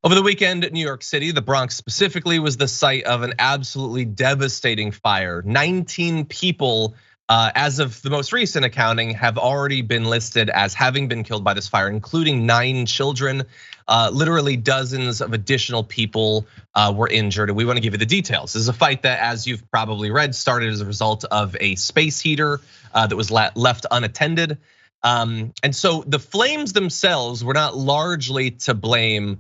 Over the weekend, New York City, the Bronx specifically, was the site of an absolutely devastating fire. 19 people, as of the most recent accounting, have already been listed as having been killed by this fire, including 9 children. Literally dozens of additional people were injured, and we want to give you the details. This is a fight that, as you've probably read, started as a result of a space heater that was left unattended. And so the flames themselves were not largely to blame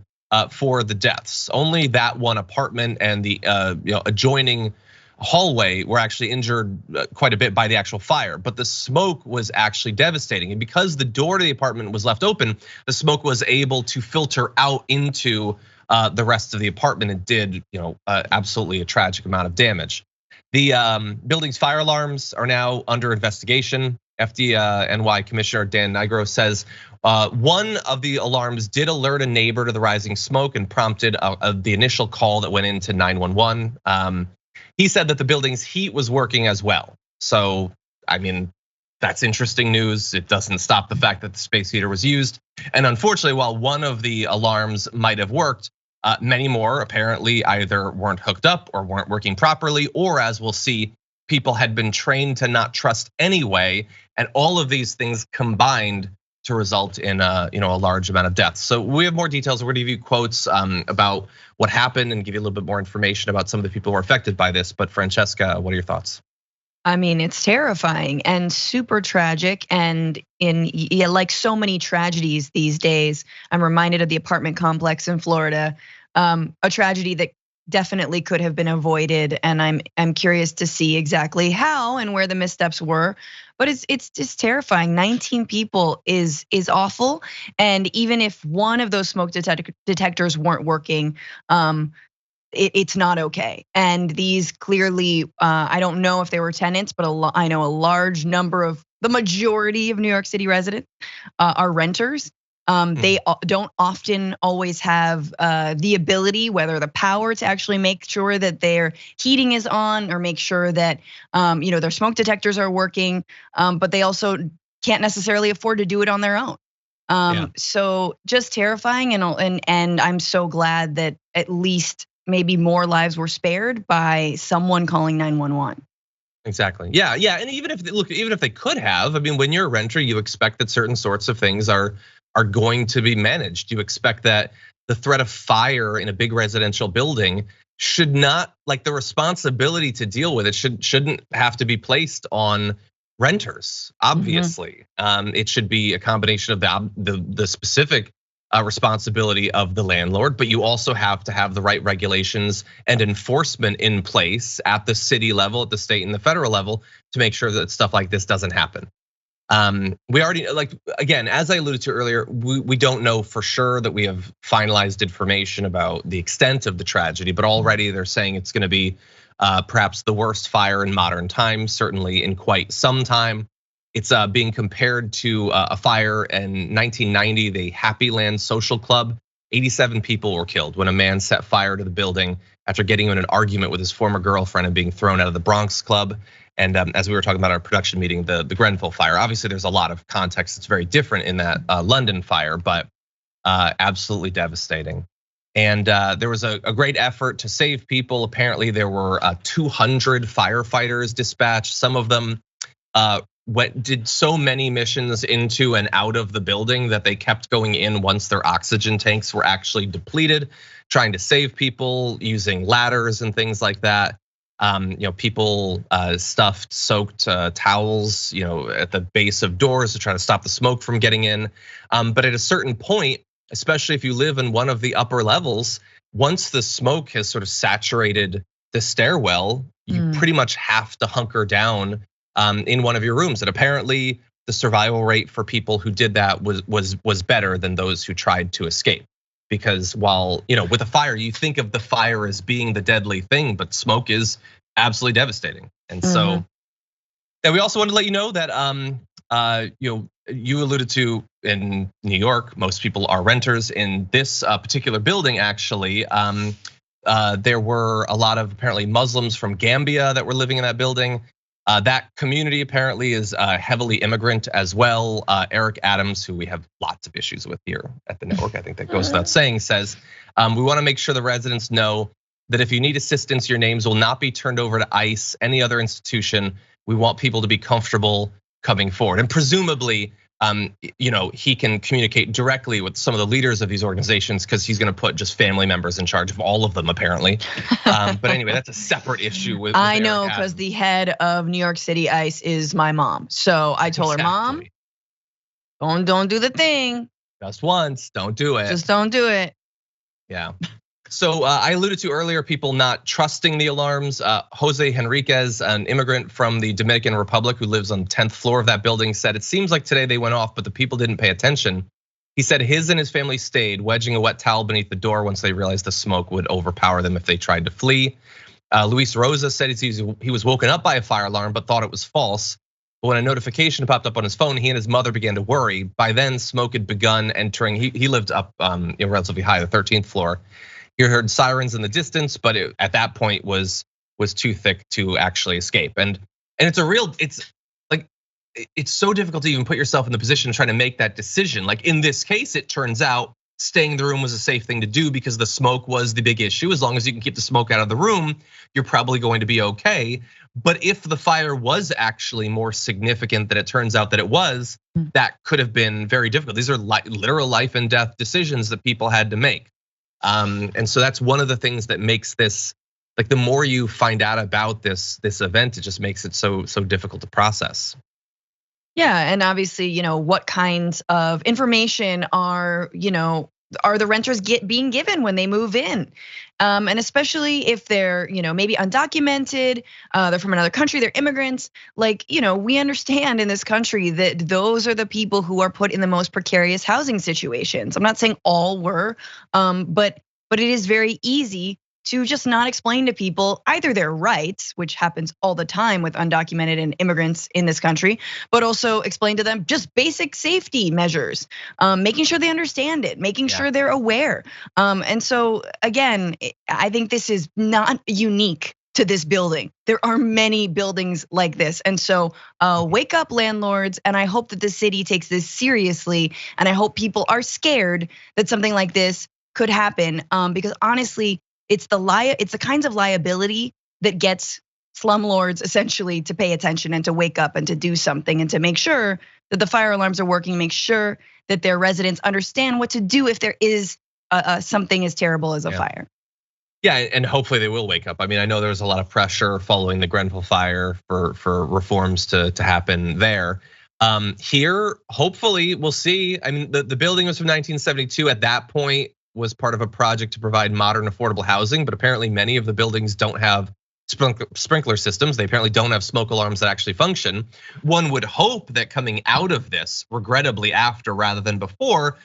for the deaths. Only that one apartment and the adjoining hallway were actually injured quite a bit by the actual fire, but the smoke was actually devastating. And because the door to the apartment was left open, the smoke was able to filter out into the rest of the apartment and did absolutely a tragic amount of damage. The building's fire alarms are now under investigation. FDNY Commissioner Dan Nigro says one of the alarms did alert a neighbor to the rising smoke and prompted the initial call that went into 911. He said that the building's heat was working as well. So, I mean, that's interesting news. It doesn't stop the fact that the space heater was used. And unfortunately, while one of the alarms might have worked, many more apparently either weren't hooked up or weren't working properly, or as we'll see, people had been trained to not trust anyway. And all of these things combined to result in a large amount of deaths. So we have more details. We're gonna give you quotes about what happened and give you a little bit more information about some of the people who were affected by this. But Francesca, what are your thoughts? I mean, it's terrifying and super tragic. And like so many tragedies these days, I'm reminded of the apartment complex in Florida, a tragedy that definitely could have been avoided. And I'm curious to see exactly how and where the missteps were. But it's just terrifying. 19 people is awful. And even if one of those smoke detectors weren't working, it's not okay. And these clearly, I don't know if they were tenants, but I know a large number of the majority of New York City residents are renters. They don't often always have the ability, whether the power, to actually make sure that their heating is on or make sure that their smoke detectors are working. But they also can't necessarily afford to do it on their own. So just terrifying, and I'm so glad that at least maybe more lives were spared by someone calling 911. Exactly. Yeah. And even if they could have, I mean, when you're a renter, you expect that certain sorts of things are going to be managed. You expect that the threat of fire in a big residential building should not, like, the responsibility to deal with it shouldn't have to be placed on renters. Obviously, it should be a combination of the specific responsibility of the landlord, but you also have to have the right regulations and enforcement in place at the city level, at the state and the federal level, to make sure that stuff like this doesn't happen. We already, again, as I alluded to earlier, we don't know for sure that we have finalized information about the extent of the tragedy, but already they're saying it's gonna be perhaps the worst fire in modern times, certainly in quite some time. It's being compared to a fire in 1990, the Happy Land Social Club. 87 people were killed when a man set fire to the building after getting in an argument with his former girlfriend and being thrown out of the Bronx club. And as we were talking about our production meeting, the Grenfell fire, obviously there's a lot of context that's very different in that London fire, but absolutely devastating. And there was a great effort to save people. Apparently there were 200 firefighters dispatched. Some of them did so many missions into and out of the building that they kept going in once their oxygen tanks were actually depleted, trying to save people using ladders and things like that. People stuffed soaked towels, at the base of doors to try to stop the smoke from getting in. But at a certain point, especially if you live in one of the upper levels, once the smoke has sort of saturated the stairwell, you pretty much have to hunker down in one of your rooms. And apparently the survival rate for people who did that was better than those who tried to escape. Because while, with a fire, you think of the fire as being the deadly thing, but smoke is absolutely devastating. And so, and we also wanted to let you know that, you alluded to in New York, most people are renters. In this particular building, actually, there were a lot of apparently Muslims from Gambia that were living in that building. That community apparently is heavily immigrant as well. Eric Adams, who we have lots of issues with here at the network, I think that goes without saying, says, we wanna make sure the residents know that if you need assistance, your names will not be turned over to ICE, any other institution. We want people to be comfortable coming forward. And presumably, he can communicate directly with some of the leaders of these organizations because he's gonna put just family members in charge of all of them, apparently. But anyway, that's a separate issue with I know, because the head of New York City ICE is my mom. So I told her, Mom, don't do the thing. Just once, don't do it. Just don't do it. Yeah. So I alluded to earlier, people not trusting the alarms. Jose Henriquez, an immigrant from the Dominican Republic who lives on the 10th floor of that building, said it seems like today they went off, but the people didn't pay attention. He said his and his family stayed, wedging a wet towel beneath the door once they realized the smoke would overpower them if they tried to flee. Luis Rosa said he was woken up by a fire alarm, but thought it was false. But when a notification popped up on his phone, he and his mother began to worry. By then, smoke had begun entering. He lived up relatively high, the 13th floor. He heard sirens in the distance, but at that point was too thick to actually escape. And it's so difficult to even put yourself in the position of trying to make that decision. Like in this case, it turns out staying in the room was a safe thing to do because the smoke was the big issue. As long as you can keep the smoke out of the room, you're probably going to be okay. But if the fire was actually more significant than it turns out that it was, that could have been very difficult. These are literal life and death decisions that people had to make. And so that's one of the things that makes this, like the more you find out about this event, it just makes it so difficult to process. Yeah, and obviously, what kinds of information are the renters being given when they move in? And especially if they're, maybe undocumented, they're from another country, they're immigrants. We understand in this country that those are the people who are put in the most precarious housing situations. I'm not saying all were, but it is very easy to just not explain to people either their rights, which happens all the time with undocumented and immigrants in this country, but also explain to them just basic safety measures, making sure they understand it, making sure they're aware. And so again, I think this is not unique to this building. There are many buildings like this. And so wake up, landlords, and I hope that the city takes this seriously, and I hope people are scared that something like this could happen, because honestly, it's the kinds of liability that gets slumlords essentially to pay attention and to wake up and to do something and to make sure that the fire alarms are working, make sure that their residents understand what to do if there is something as terrible as a fire. Yeah, and hopefully they will wake up. I mean, I know there was a lot of pressure following the Grenfell fire for reforms to happen there. Here, hopefully we'll see. I mean, the building was from 1972. At that point, was part of a project to provide modern, affordable housing, but apparently many of the buildings don't have sprinkler systems. They apparently don't have smoke alarms that actually function. One would hope that coming out of this, regrettably after rather than before,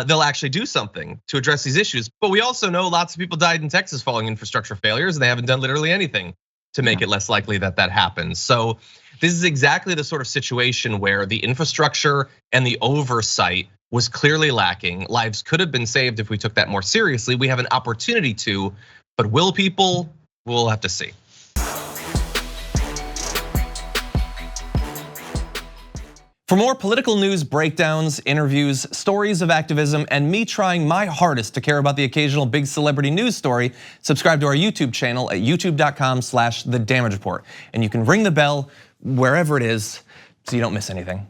they'll actually do something to address these issues. But we also know lots of people died in Texas following infrastructure failures, and they haven't done literally anything to make it less likely that happens. So this is exactly the sort of situation where the infrastructure and the oversight was clearly lacking. Lives could have been saved if we took that more seriously. We have an opportunity to, but will people? We'll have to see. For more political news breakdowns, interviews, stories of activism, and me trying my hardest to care about the occasional big celebrity news story, subscribe to our YouTube channel at youtube.com/The Damage Report. And you can ring the bell wherever it is so you don't miss anything.